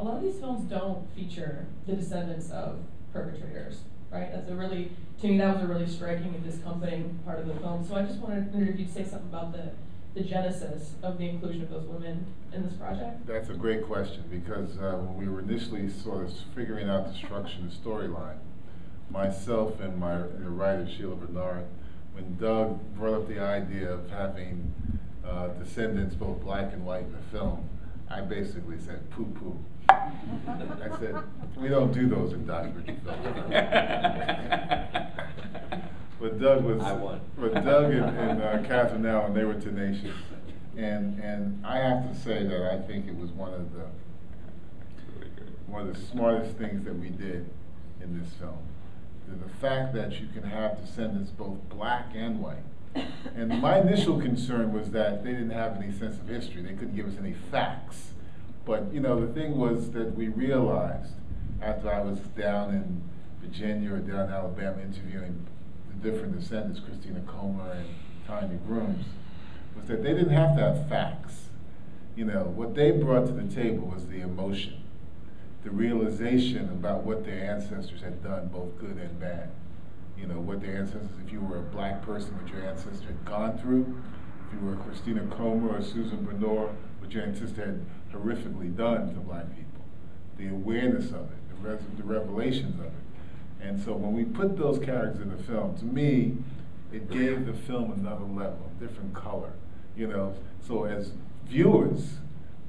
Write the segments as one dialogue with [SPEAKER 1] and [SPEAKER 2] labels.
[SPEAKER 1] a lot of these films don't feature the descendants of perpetrators, right? That's a really, to me, that was a really striking and discomforting part of the film. So I just wondered if you'd say something about the genesis of the inclusion of those women in this project.
[SPEAKER 2] That's a great question, because when we were initially sort of figuring out the structure and the storyline, myself and the writer, Sheila Bernard, when Doug brought up the idea of having descendants, both black and white, in the film, I basically said, poo-poo. I said, we don't do those in documentary films. But Doug and Catherine Allen, they were tenacious. And I have to say that I think it was one of the smartest things that we did in this film. The fact that you can have descendants both black and white. And my initial concern was that they didn't have any sense of history. They couldn't give us any facts. But, you know, the thing was that we realized, after I was down in Virginia or down in Alabama interviewing the different descendants, Christina Comer and Tanya Grooms, was that they didn't have to have facts. You know, what they brought to the table was the emotion, the realization about what their ancestors had done, both good and bad. You know, what their ancestors, if you were a black person, what your ancestor had gone through, if you were Christina Comer or Susan Bernard, what your ancestor had horrifically done to black people, the awareness of it, the revelations of it. And so when we put those characters in the film, to me, it gave the film another level, a different color. You know, so as viewers,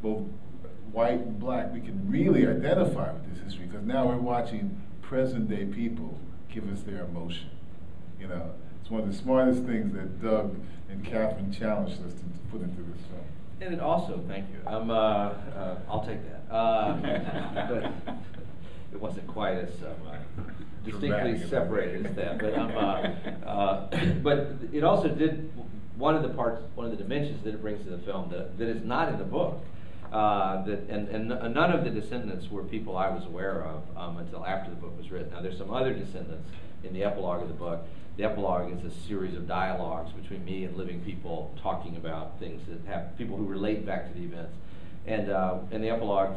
[SPEAKER 2] both white and black, we can really identify with this history, because now we're watching present day people give us their emotion. You know, it's one of the smartest things that Doug and Catherine challenged us to put into this film.
[SPEAKER 3] And it also, thank you. I'll take that. But it wasn't quite as distinctly separated as that. But it also did one of the dimensions that it brings to the film that is not in the book. And none of the descendants were people I was aware of until after the book was written. Now, there's some other descendants in the epilogue of the book. The epilogue is a series of dialogues between me and living people talking about things that have people who relate back to the events. And the epilogue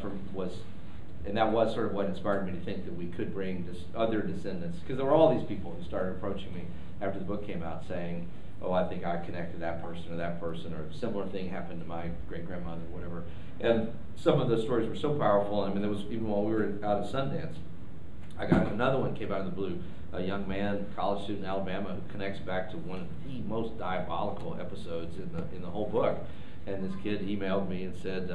[SPEAKER 3] and that was sort of what inspired me to think that we could bring other descendants, because there were all these people who started approaching me after the book came out saying, oh, I think I connected that person, or a similar thing happened to my great-grandmother, or whatever. And some of the stories were so powerful. I mean, there was, even while we were out of Sundance, I got another one came out of the blue, a young man, college student in Alabama, who connects back to one of the most diabolical episodes in the whole book. And this kid emailed me and said,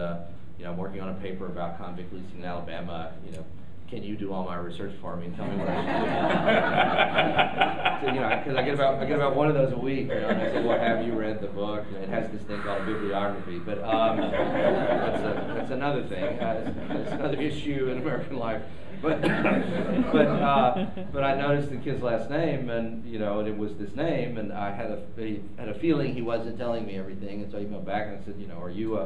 [SPEAKER 3] you know, I'm working on a paper about convict leasing in Alabama. You know, can you do all my research for me and tell me what I should do? So, you know, because I get about one of those a week. You know, and I said, well, have you read the book? And it has this thing called a bibliography, but that's another thing. It's another issue in American life. But I noticed the kid's last name, and you know, and it was this name, and I had a feeling he wasn't telling me everything, and so I emailed back and I said, you know, are you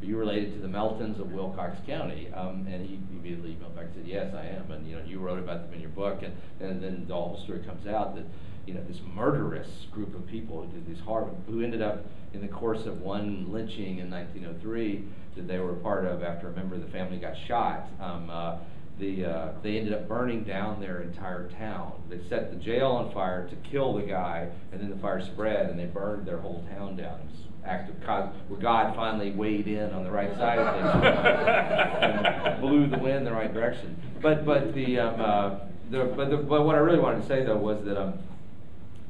[SPEAKER 3] related to the Meltons of Wilcox County? And he immediately emailed back and said, yes, I am, and you know, you wrote about them in your book, and then the whole story comes out that, you know, this murderous group of people who did these horrible, who ended up in the course of one lynching in 1903 that they were a part of after a member of the family got shot. They ended up burning down their entire town. They set the jail on fire to kill the guy, and then the fire spread, and they burned their whole town down. It was an act of where God finally weighed in on the right side of things and blew the wind in the right direction. But what I really wanted to say though was that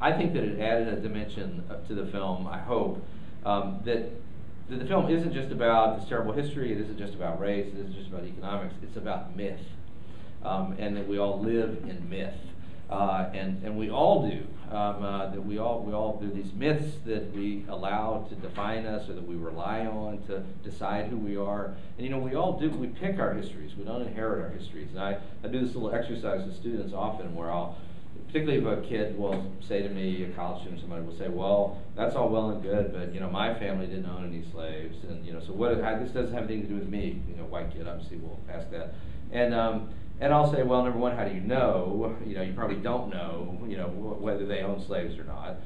[SPEAKER 3] I think that it added a dimension to the film. I hope that the film isn't just about this terrible history, it isn't just about race, it isn't just about economics, it's about myth. And that we all live in myth. And we all do. That we all do these myths that we allow to define us, or that we rely on to decide who we are. And you know, we all do, we pick our histories, we don't inherit our histories. And I do this little exercise with students often where I'll, particularly if a kid will say to me, a college student, somebody will say, well, that's all well and good, but you know, my family didn't own any slaves, and you know, so this doesn't have anything to do with me. You know, white kid, obviously, will ask that, and I'll say, well, number one, how do you know? You know, you probably don't know, you know, whether they own slaves or not,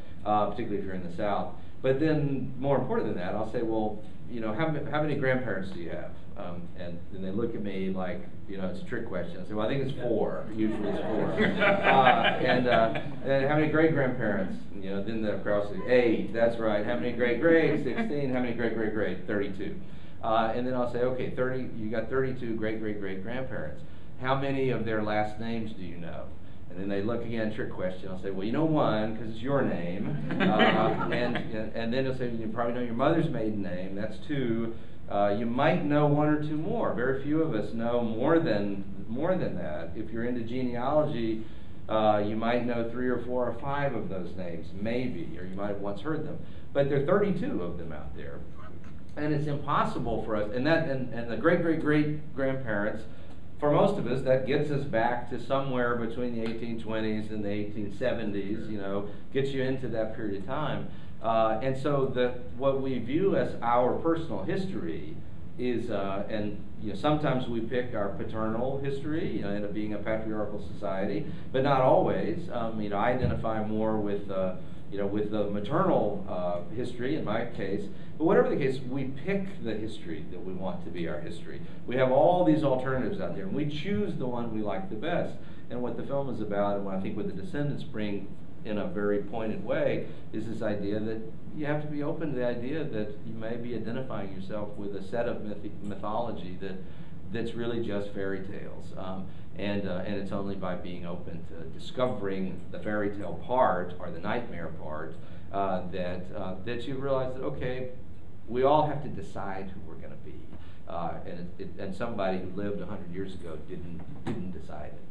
[SPEAKER 3] particularly if you're in the South. But then, more important than that, I'll say, well, you know, how many grandparents do you have? and then they look at me like, you know, it's a trick question. I say, well, I think it's 4. Usually it's 4. And how many great-grandparents? You know, then the crowd says, 8. That's right. How many great-great? 16. How many great-great-great? 32. And then I'll say, okay, 30. You got 32 great-great-great-grandparents. How many of their last names do you know? And then they look again, trick question. I'll say, well, you know 1 because it's your name. And then they'll say, you probably know your mother's maiden name. That's 2. You might know 1 or 2 more. Very few of us know more than that. If you're into genealogy, you might know 3 or 4 or 5 of those names, maybe, or you might have once heard them. But there are 32 of them out there, and it's impossible for us. And the great-great-great-grandparents, for most of us, that gets us back to somewhere between the 1820s and the 1870s. You know, gets you into that period of time. And so what we view as our personal history is, and you know, sometimes we pick our paternal history, you know, in being a patriarchal society, but not always. You know, I identify more with, you know, with the maternal history in my case. But whatever the case, we pick the history that we want to be our history. We have all these alternatives out there, and we choose the one we like the best. And what the film is about, and what I think what the Descendants bring in a very pointed way, is this idea that you have to be open to the idea that you may be identifying yourself with a set of mythology that's really just fairy tales. And it's only by being open to discovering the fairy tale part, or the nightmare part, that you realize that, okay, we all have to decide who we're going to be. And somebody who lived 100 years ago didn't decide it.